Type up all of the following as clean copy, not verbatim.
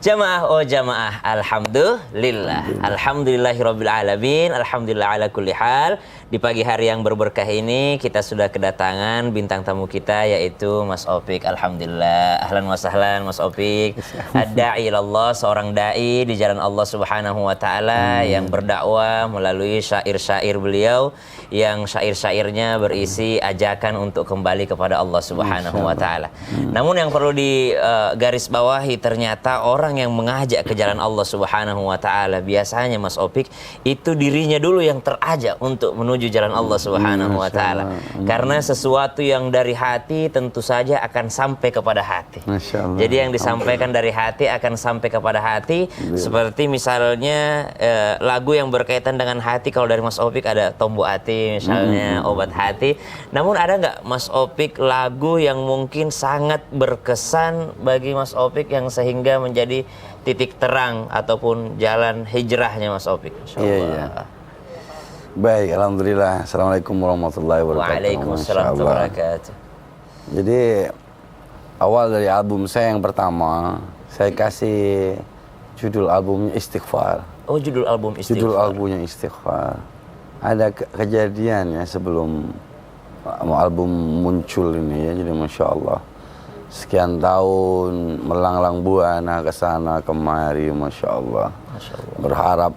Jamaah oh jamaah, alhamdulillahirabbil alamin, alhamdulillah ala kulli hal. Di pagi hari yang berberkah ini kita sudah kedatangan bintang tamu kita yaitu Mas Opik. Alhamdulillah, ahlan wa sahlan Mas Opik. Ad-da'i ilallah, seorang dai di jalan Allah Subhanahu wa taala yang berdakwah melalui syair-syair beliau yang syair-syairnya berisi ajakan untuk kembali kepada Allah Subhanahu wa taala. Namun yang perlu digaris bawahi, ternyata orang yang mengajak ke jalan Allah Subhanahu wa taala biasanya Mas Opik itu dirinya dulu yang terajak untuk menuju jalan Allah Subhanahu wa taala. Karena sesuatu yang dari hati tentu saja akan sampai kepada hati. Jadi yang disampaikan dari hati akan sampai kepada hati. Seperti misalnya lagu yang berkaitan dengan hati, kalau dari Mas Opik ada Tombo Hati misalnya, Obat Hati. Namun ada nggak Mas Opik lagu yang mungkin sangat berkesan bagi Mas Opik yang sehingga menjadi titik terang ataupun jalan hijrahnya Mas Opik? Iya. Baik, alhamdulillah. Assalamualaikum warahmatullahi wabarakatuh. Waalaikumsalam warahmatullahi wabarakatuh. Jadi awal dari album saya yang pertama, saya kasih judul albumnya Istighfar. Oh, judul album Istighfar. Judul albumnya Istighfar. Ada kejadian ya sebelum album muncul ini ya, jadi Masya Allah. Sekian tahun melanglang buana ke sana kemari, Masya Allah. Berharap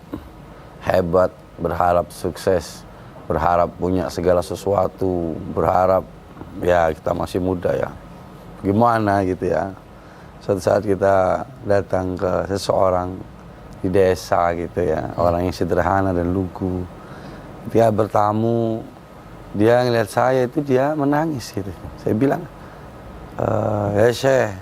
hebat, berharap sukses, berharap punya segala sesuatu, berharap ya kita masih muda ya. Gimana gitu ya. Suatu saat kita datang ke seseorang di desa gitu ya, orang yang sederhana dan lugu. Dia bertamu, dia ngeliat saya itu dia menangis gitu. Saya bilang, ya Syekh,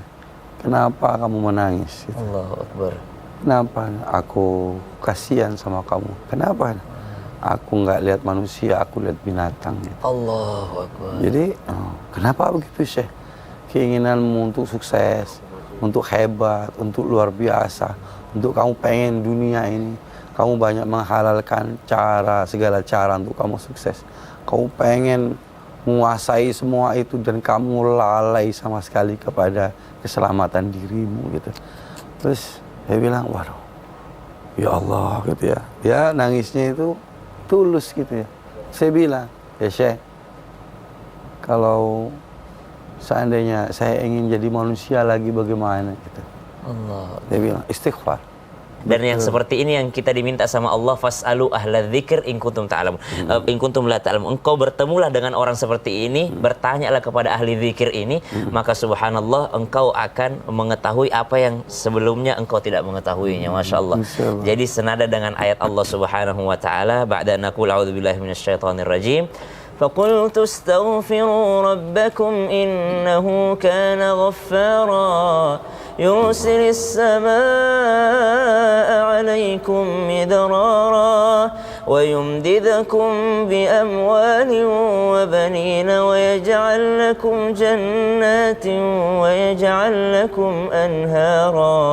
kenapa kamu menangis? Gitu. Allahu Akbar. Kenapa? Aku kasihan sama kamu. Kenapa? Aku nggak lihat manusia, aku lihat binatang. Gitu. Allahu Akbar. Jadi, kenapa begitu Syekh? Keinginanmu untuk sukses, untuk hebat, untuk luar biasa, untuk kamu pengen dunia ini, kamu banyak menghalalkan segala cara untuk kamu sukses. Kamu pengen menguasai semua itu dan kamu lalai sama sekali kepada keselamatan dirimu gitu. Terus saya bilang, waduh, ya Allah gitu ya. Ya nangisnya itu tulus gitu ya. Saya bilang, ya Syekh, kalau seandainya saya ingin jadi manusia lagi bagaimana gitu. Allah. Dia bilang, istighfar. Dan yang seperti ini yang kita diminta sama Allah, fas'alu ahla dzikr in kuntum ta'lamun. In kuntum la ta'lamun. Engkau bertemulah dengan orang seperti ini, bertanyalah kepada ahli zikir ini, maka subhanallah engkau akan mengetahui apa yang sebelumnya engkau tidak mengetahuinya. Masya Allah. Jadi senada dengan ayat Allah Subhanahu wa taala, ba'da naqul a'udzubillahi minasyaitonir rajim. فَقُلْتُ اسْتَغْفِرُوا رَبَّكُمْ إِنَّهُ كَانَ غَفَّارًا يُرْسِلِ السَّمَاءَ عَلَيْكُمْ مِدْرَارًا وَيُمْدِدْكُمْ بِأَمْوَالٍ وَبَنِينَ وَيَجْعَلْ لَكُمْ جَنَّاتٍ وَيَجْعَلْ لَكُمْ أَنْهَارًا.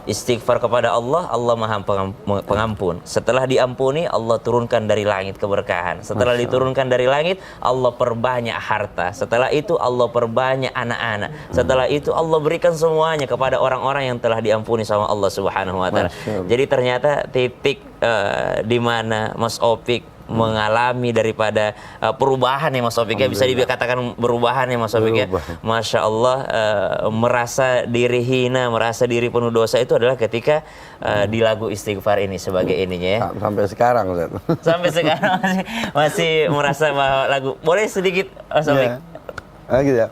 Istighfar kepada Allah, Allah Maha Pengampun. Setelah diampuni, Allah turunkan dari langit keberkahan. Setelah diturunkan dari langit, Allah perbanyak harta. Setelah itu Allah perbanyak anak-anak. Setelah itu Allah berikan semuanya kepada orang-orang yang telah diampuni sama Allah Subhanahu wa taala. Jadi ternyata titik di mana Mas Opik mengalami daripada perubahan ya Mas Opik ya, bisa dikatakan perubahan ya Mas Opik ya. Masya Allah, merasa diri hina, merasa diri penuh dosa itu adalah ketika di lagu Istighfar ini sebagai ininya ya. Sampai sekarang Ustaz. Sampai sekarang masih merasa bahwa lagu, boleh sedikit Mas Opik? Gitu ya.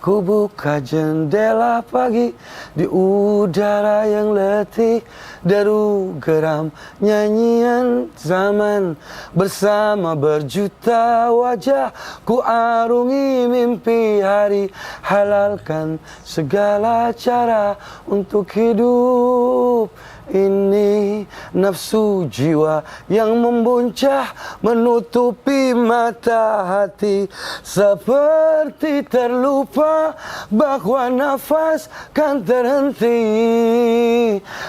Ku buka jendela pagi di udara yang letih, deru geram nyanyian zaman bersama berjuta wajah. Ku arungi mimpi hari, halalkan segala cara untuk hidup ini. Nafsu jiwa yang membuncah menutupi mata hati, seperti terlupa bahwa nafas kan terhenti.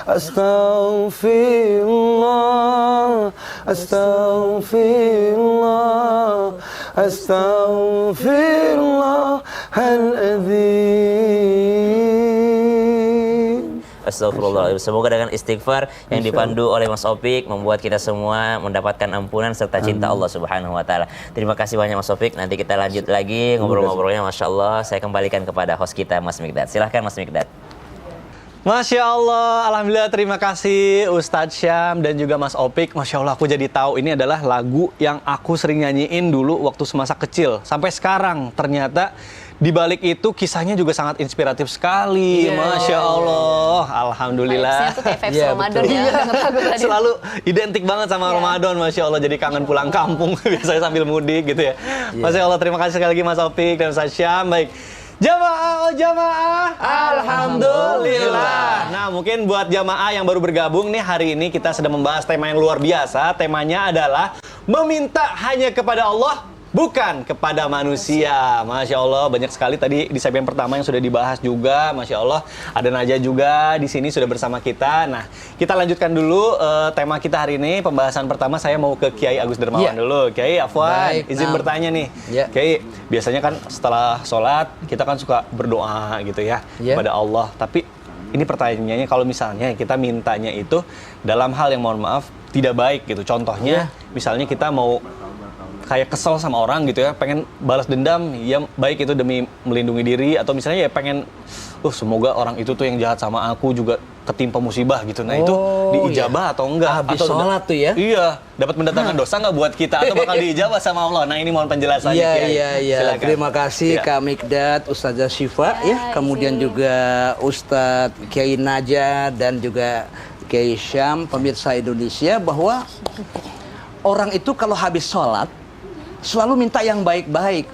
Astaghfirullah, astaghfirullah, astaghfirullahaladzim. Astagfirullah. Semoga dengan istighfar yang dipandu oleh Mas Opik membuat kita semua mendapatkan ampunan serta cinta Allah Subhanahu wa taala. Terima kasih banyak Mas Opik. Nanti kita lanjut lagi ngobrol-ngobrolnya. Masya Allah. Saya kembalikan kepada host kita Mas Mikdad. Silahkan Mas Mikdad. Masya Allah, Alhamdulillah, terima kasih Ustadz Syam dan juga Mas Opik. Masya Allah, aku jadi tahu ini adalah lagu yang aku sering nyanyiin dulu waktu semasa kecil. Sampai sekarang, ternyata di balik itu kisahnya juga sangat inspiratif sekali. Masya Allah, Alhamdulillah. Vibes-nya tuh kayak vibes Ramadan ya, denger lagu tadi. Selalu identik banget sama Ramadan, Masya Allah. Jadi kangen pulang kampung, biasanya sambil mudik gitu ya. Masya Allah, terima kasih sekali lagi Mas Opik dan Ustadz Syam. Baik. Jamaah, oh jamaah, alhamdulillah. Nah, mungkin buat jamaah yang baru bergabung nih, hari ini kita sedang membahas tema yang luar biasa. Temanya adalah meminta hanya kepada Allah, bukan kepada manusia. Masya Allah, banyak sekali tadi di segmen pertama yang sudah dibahas juga. Masya Allah, ada Najah juga di sini sudah bersama kita. Nah, kita lanjutkan dulu tema kita hari ini. Pembahasan pertama saya mau ke Kiai Agus Dermawan dulu. Kiai Afwan, izin bertanya nih. Kiai, biasanya kan setelah sholat kita kan suka berdoa gitu ya kepada Allah. Tapi ini pertanyaannya, kalau misalnya kita mintanya itu dalam hal yang mohon maaf tidak baik gitu. Contohnya, misalnya kita mau kayak kesel sama orang gitu ya, pengen balas dendam, ya baik itu demi melindungi diri, atau misalnya ya pengen semoga orang itu tuh yang jahat sama aku juga ketimpa musibah gitu. Nah, itu diijabah atau enggak? Habis atau sholat tuh ya? Iya, dapat mendatangkan dosa nggak buat kita, atau bakal diijabah sama Allah? Nah, ini mohon penjelasannya. Iya. Terima kasih Kak Mikdad, Ustazah Syifa kemudian juga Ustadz Kiai Najah dan juga Kiai Syam, pemirsa Indonesia, bahwa orang itu kalau habis sholat selalu minta yang baik-baik.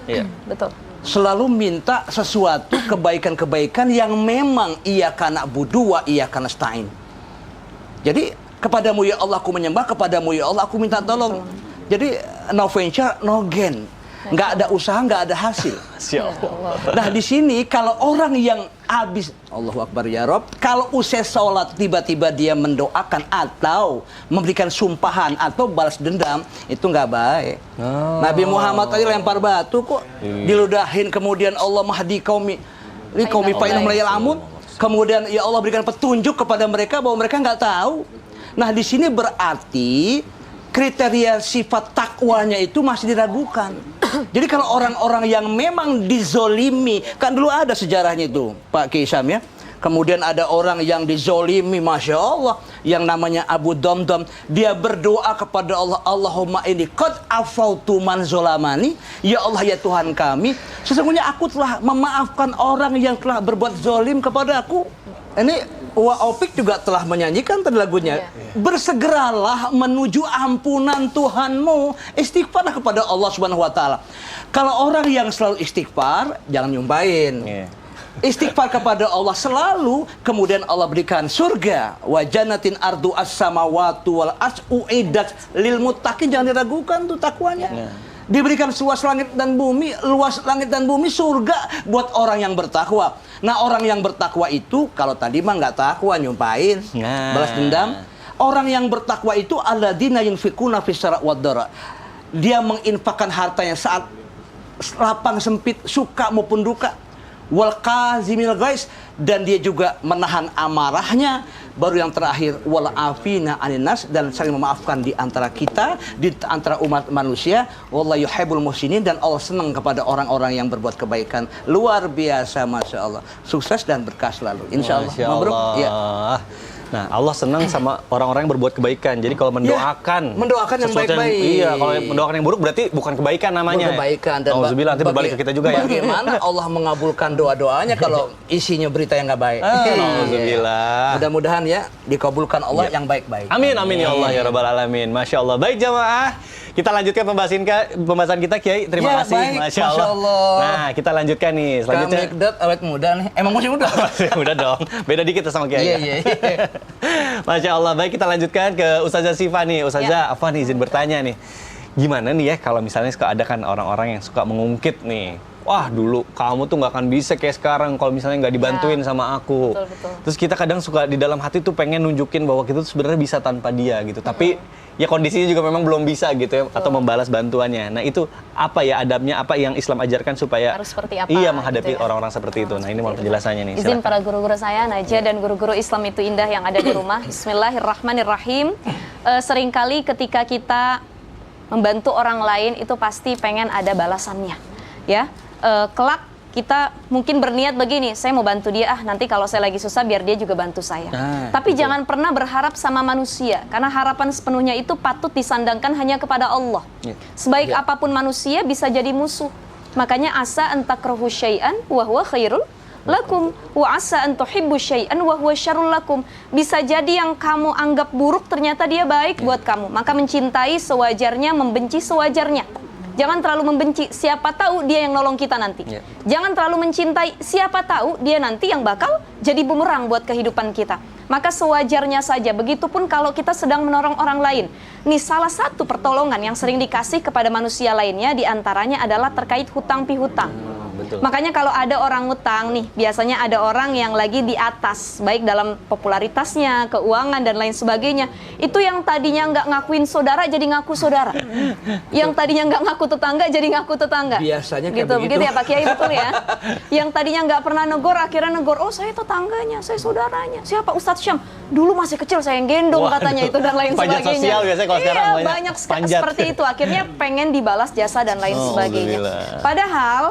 Betul. Selalu minta sesuatu kebaikan-kebaikan yang memang ia kana budu wa ia kana stain. Jadi kepadamu ya Allah aku menyembah, kepadamu ya Allah aku minta tolong. Jadi no venture no gain. Nggak ada usaha, nggak ada hasil. Nah, di sini kalau orang yang habis Allahu Akbar ya Rob, kalau usai sholat tiba-tiba dia mendoakan atau memberikan sumpahan atau balas dendam, itu nggak baik. Nabi Muhammad tadi lempar batu kok diludahin, kemudian Allah mahdi qaumi fa'inhum la ya'lamun. Kemudian ya Allah berikan petunjuk kepada mereka bahwa mereka nggak tahu. Nah, di sini berarti kriteria sifat takwanya itu masih diragukan. Jadi kalau orang-orang yang memang dizolimi, kan dulu ada sejarahnya itu Pak Kisam ya. Kemudian ada orang yang dizolimi, Masya Allah, yang namanya Abu Damdam. Dia berdoa kepada Allah, Allahumma inni qad afautu man zolamani. Ya Allah ya Tuhan kami, sesungguhnya aku telah memaafkan orang yang telah berbuat zolim kepada aku. Ini Wa Opik juga telah menyanyikan tadi lagunya. Bersegeralah menuju ampunan Tuhanmu. Istighfarlah kepada Allah Subhanahu wa taala. Kalau orang yang selalu istighfar, jangan nyumpain. Istighfar kepada Allah selalu, kemudian Allah berikan surga. Wa jannatin ardu as-samawati wal as'uidat lil muttaqin. Jangan diragukan tuh takwanya. Diberikan luas langit dan bumi, surga buat orang yang bertakwa. Nah, orang yang bertakwa itu, kalau tadi mah nggak takwa, nyumpain, balas dendam. Orang yang bertakwa itu alladzina yunfikuna fis sarai wad dara. Dia menginfakkan hartanya saat lapang sempit, suka maupun duka. Wal qazimil ghaiz, dan dia juga menahan amarahnya. Baru yang terakhir wal afina anin nas, dan saling memaafkan di antara kita, di antara umat manusia. Wallahu yuhibbul muhsinin, dan Allah senang kepada orang-orang yang berbuat kebaikan. Luar biasa, Masya Allah. Sukses dan berkah selalu, insya Allah. Mabruk. Ya. Nah, Allah senang sama orang-orang yang berbuat kebaikan. Jadi kalau mendoakan yang baik-baik. Iya, kalau mendoakan yang buruk berarti bukan kebaikan namanya. Bukan kebaikan. Dan nanti berbalik ke kita juga ya. Bagaimana Allah mengabulkan doa-doanya kalau isinya berita yang nggak baik? Alhamdulillah. Mudah-mudahan ya dikabulkan Allah yang baik-baik. Amin amin ya Allah ya Rabbal alamin. Masya Allah. Baik jamaah, kita lanjutkan pembahasan kita, Kiai. Terima kasih. Baik. Masya Allah. Nah, kita lanjutkan nih selanjutnya. Kak Mikdad awet muda nih. Emang masih muda? Masih muda dong. Beda dikit sama Kiai. Iya. Masya Allah. Baik, kita lanjutkan ke Ustazah Syifa nih. Ustazah, Afwan izin bertanya nih. Gimana nih ya kalau misalnya suka ada kan orang-orang yang suka mengungkit nih. wah dulu kamu tuh nggak akan bisa kayak sekarang kalau misalnya nggak dibantuin sama aku. Betul. Terus kita kadang suka di dalam hati tuh pengen nunjukin bahwa kita tuh sebenarnya bisa tanpa dia gitu. Tapi ya kondisinya juga memang belum bisa gitu ya, atau membalas bantuannya. Nah itu apa ya adabnya, apa yang Islam ajarkan supaya Harus seperti apa, iya menghadapi gitu ya. orang-orang seperti itu. Nah ini mohon penjelasannya nih. Izin Silakan. para guru-guru saya, Najah dan guru-guru Islam itu indah yang ada di rumah. Bismillahirrahmanirrahim. Seringkali ketika kita membantu orang lain itu pasti pengen ada balasannya, ya. Kelak kita mungkin berniat begini, saya mau bantu dia, nanti kalau saya lagi susah biar dia juga bantu saya. Tapi jangan pernah berharap sama manusia, karena harapan sepenuhnya itu patut disandangkan hanya kepada Allah. Sebaik apapun manusia bisa jadi musuh. Makanya asa an takrahu syai'an wa huwa khairul lakum wa asa an tuhibbu syai'an wa huwa syarrul lakum. Bisa jadi yang kamu anggap buruk ternyata dia baik buat kamu. Maka mencintai sewajarnya, membenci sewajarnya. Jangan terlalu membenci, siapa tahu dia yang nolong kita nanti. Jangan terlalu mencintai, siapa tahu dia nanti yang bakal jadi bumerang buat kehidupan kita. Maka sewajarnya saja, begitupun kalau kita sedang menolong orang lain. Nih salah satu pertolongan yang sering dikasih kepada manusia lainnya diantaranya adalah terkait hutang pihutang. Makanya kalau ada orang ngutang nih, biasanya ada orang yang lagi di atas, baik dalam popularitasnya, keuangan dan lain sebagainya. Itu yang tadinya nggak ngakuin saudara jadi ngaku saudara, yang tadinya nggak ngaku tetangga jadi ngaku tetangga. Biasanya kayak gitu, begitu. begitu ya Pak Kiai, betul ya. Yang tadinya nggak pernah negor, akhirnya negor. Oh saya tetangganya, saya saudaranya. Siapa Ustadz Syam? Dulu masih kecil saya yang gendong katanya itu dan lain Panjat sebagainya. sosial biasanya kalau sekarang banyak panjat. seperti itu. Akhirnya pengen dibalas jasa dan lain sebagainya. Alhamdulillah. Padahal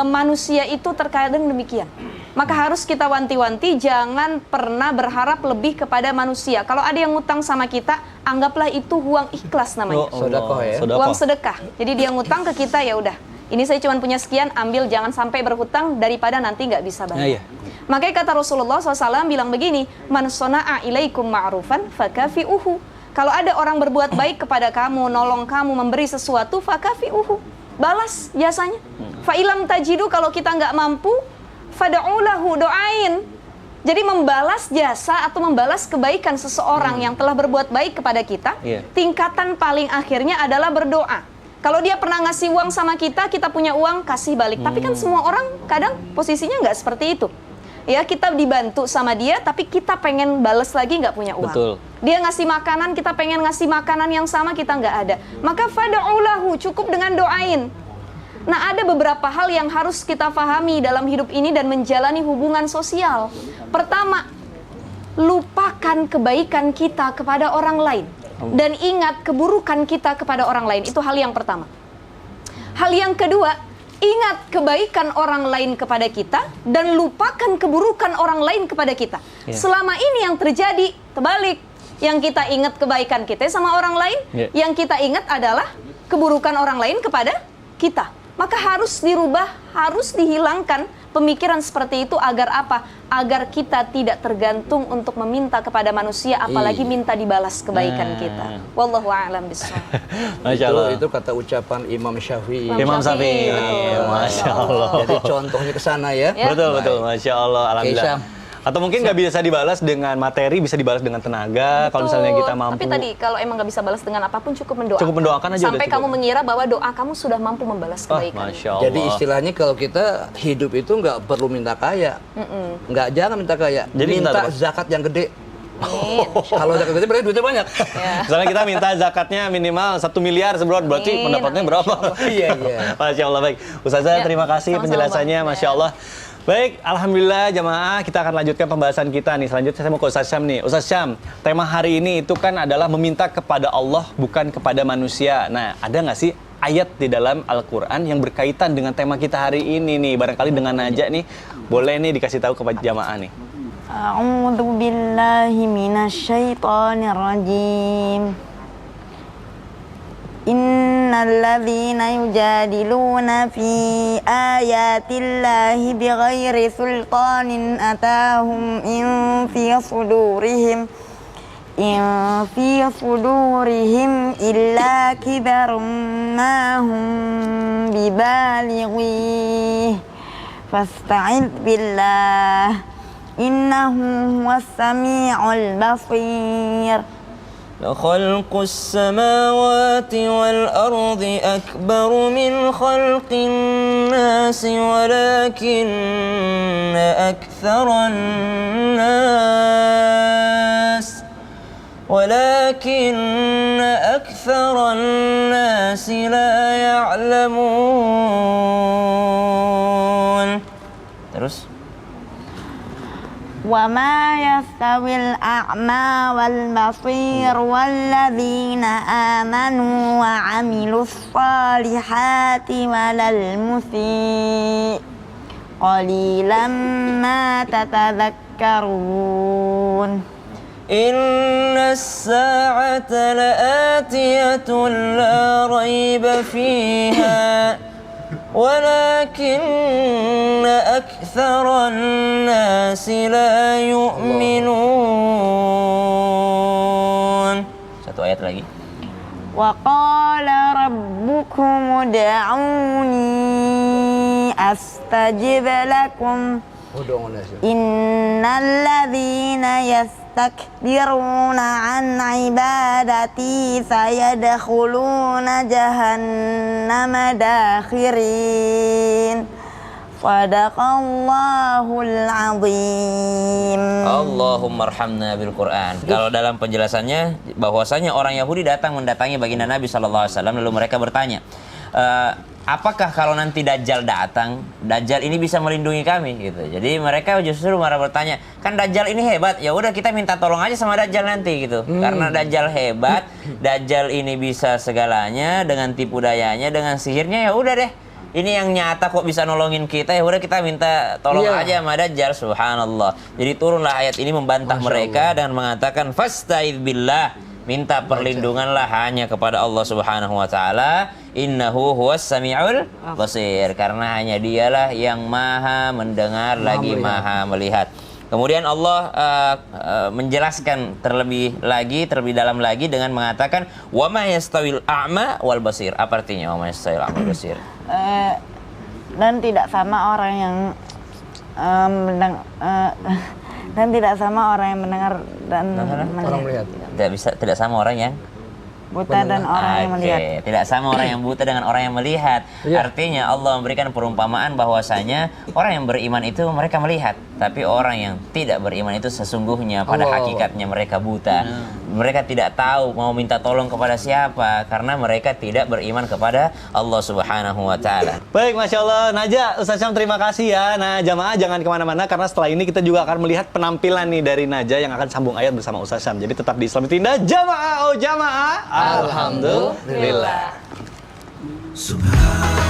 manusia itu terkadang demikian. Maka harus kita wanti-wanti, jangan pernah berharap lebih kepada manusia. Kalau ada yang ngutang sama kita, anggaplah itu uang ikhlas namanya. Sedekah ya. Uang sedekah. Jadi dia ngutang ke kita, ya udah. Ini saya cuma punya sekian, ambil, jangan sampai berhutang daripada nanti nggak bisa bayar. Makanya kata Rasulullah SAW bilang begini, man sona'a ilaikum ma'rufan fakafi'uhu. Kalau ada orang berbuat baik kepada kamu, nolong kamu, memberi sesuatu, fakafi'uhu. Balas jasanya. Fa'ilam tajidu, kalau kita nggak mampu, fada'ulahu, doain. Jadi membalas jasa atau membalas kebaikan seseorang yang telah berbuat baik kepada kita, tingkatan paling akhirnya adalah berdoa. Kalau dia pernah ngasih uang sama kita, kita punya uang, kasih balik. Tapi kan semua orang kadang posisinya nggak seperti itu. Ya, kita dibantu sama dia, tapi kita pengen balas lagi nggak punya uang. Betul. Dia ngasih makanan, kita pengen ngasih makanan yang sama, kita nggak ada. Maka fada'ulahu, cukup dengan doain. Nah, ada beberapa hal yang harus kita pahami dalam hidup ini dan menjalani hubungan sosial. Pertama, lupakan kebaikan kita kepada orang lain. Dan ingat keburukan kita kepada orang lain. Itu hal yang pertama. Hal yang kedua, ingat kebaikan orang lain kepada kita dan lupakan keburukan orang lain kepada kita. Selama ini yang terjadi, terbalik. Yang kita ingat kebaikan kita sama orang lain, yang kita ingat adalah keburukan orang lain kepada kita. Maka harus dirubah, harus dihilangkan pemikiran seperti itu agar apa? Agar kita tidak tergantung untuk meminta kepada manusia, apalagi minta dibalas kebaikan kita. Wallahu a'lam bishawab. Masya Allah. Itu kata ucapan Imam Syafi'i. Imam Syafi'i. Betul. Masya Allah. Jadi contohnya ke sana ya. Betul, betul. Masya Allah. Alhamdulillah. Syam. Atau mungkin nggak bisa dibalas dengan materi, bisa dibalas dengan tenaga. Kalau misalnya kita mampu. Tapi tadi kalau emang nggak bisa balas dengan apapun, cukup mendoakan. Cukup mendoakan aja sampai udah cukup. kamu mengira bahwa doa kamu sudah mampu membalas kebaikan. Masya Allah. Jadi istilahnya kalau kita hidup itu nggak perlu minta kaya, jangan minta kaya, Jadi minta minta apa? zakat yang gede. Amin. Kalau zakat gede berarti duitnya banyak. Misalnya kita minta zakatnya minimal 1 miliar sebulan, berarti Amin. pendapatnya berapa? Iya, iya. Masya Allah, baik. Ustazah, terima kasih sama-sama, penjelasannya, Bang. Masya Allah. Baik, Alhamdulillah jamaah, kita akan lanjutkan pembahasan kita nih. Selanjutnya saya mau ke Ustaz Syam nih. Ustaz Syam, tema hari ini itu kan adalah meminta kepada Allah, bukan kepada manusia. Nah, ada nggak sih ayat di dalam Al-Quran yang berkaitan dengan tema kita hari ini nih? Barangkali dengan Najah nih, boleh nih dikasih tahu kepada jamaah nih. A'udzu billahi minasyaitonir rajim. Innal ladzina yujadiluna fi ayatillahi bighairi sultanin atahum in fi sudurihim illa kibarum ma hum bibalighi fasta'id billah innahu huwas sami'ul basir. لخلق السماوات والأرض أكبر من خلق الناس ولكن أكثر الناس لا يعلمون. Terus وما يستوي الأعمى والبصير والذين آمنوا وعملوا الصالحات ولا المسيء قليلا ما تتذكرون. إن الساعة لآتية لا ريب فيها ولكن أكثر الناس لا يؤمنون. Satu ayat lagi. وقال ربكم ادعوني أستجب لكم إن الذين يستكبرون عن عبادتي سيدخلون جهنم داخرين. صدق الله العظيم. Allahumma arhamna bil Quran. Kalau dalam penjelasannya bahwasanya orang Yahudi datang mendatangi baginda Nabi SAW lalu mereka bertanya, apakah kalau nanti Dajjal datang, Dajjal ini bisa melindungi kami gitu. Jadi mereka justru malah bertanya, kan Dajjal ini hebat, ya udah kita minta tolong aja sama Dajjal nanti gitu. Karena Dajjal hebat, Dajjal ini bisa segalanya dengan tipu dayanya, dengan sihirnya, ya udah deh. Ini yang nyata kok bisa nolongin kita, ya udah kita minta tolong aja sama Dajjal. Subhanallah. Jadi turunlah ayat ini membantah mereka dan mengatakan fasta'idz billah, minta perlindunganlah hanya kepada Allah Subhanahu wa taala. Innahu huwas samiul basir, karena hanya dialah yang maha mendengar lagi maha melihat. Kemudian Allah menjelaskan terlebih dalam lagi dengan mengatakan wa ma yastawil a'ma wal basir. Apa artinya wa ma yastawil a'ma wal basir? Dan tidak sama orang yang dan tidak sama orang yang mendengar dan melihat. Tidak sama orang yang buta dan orang yang melihat. Tidak sama orang yang buta dengan orang yang melihat. Artinya Allah memberikan perumpamaan bahwasanya orang yang beriman itu mereka melihat, tapi orang yang tidak beriman itu sesungguhnya pada hakikatnya mereka buta. Mereka tidak tahu mau minta tolong kepada siapa karena mereka tidak beriman kepada Allah Subhanahu wa taala. Baik, Masya Allah. Naja, Ustaz Syam terima kasih ya. Nah, jamaah jangan kemana-mana karena setelah ini kita juga akan melihat penampilan nih dari Naja yang akan sambung ayat bersama Ustaz Syam. Jadi tetap di Islam Indah. Jamaah, oh jamaah. Alhamdulillah. Subhan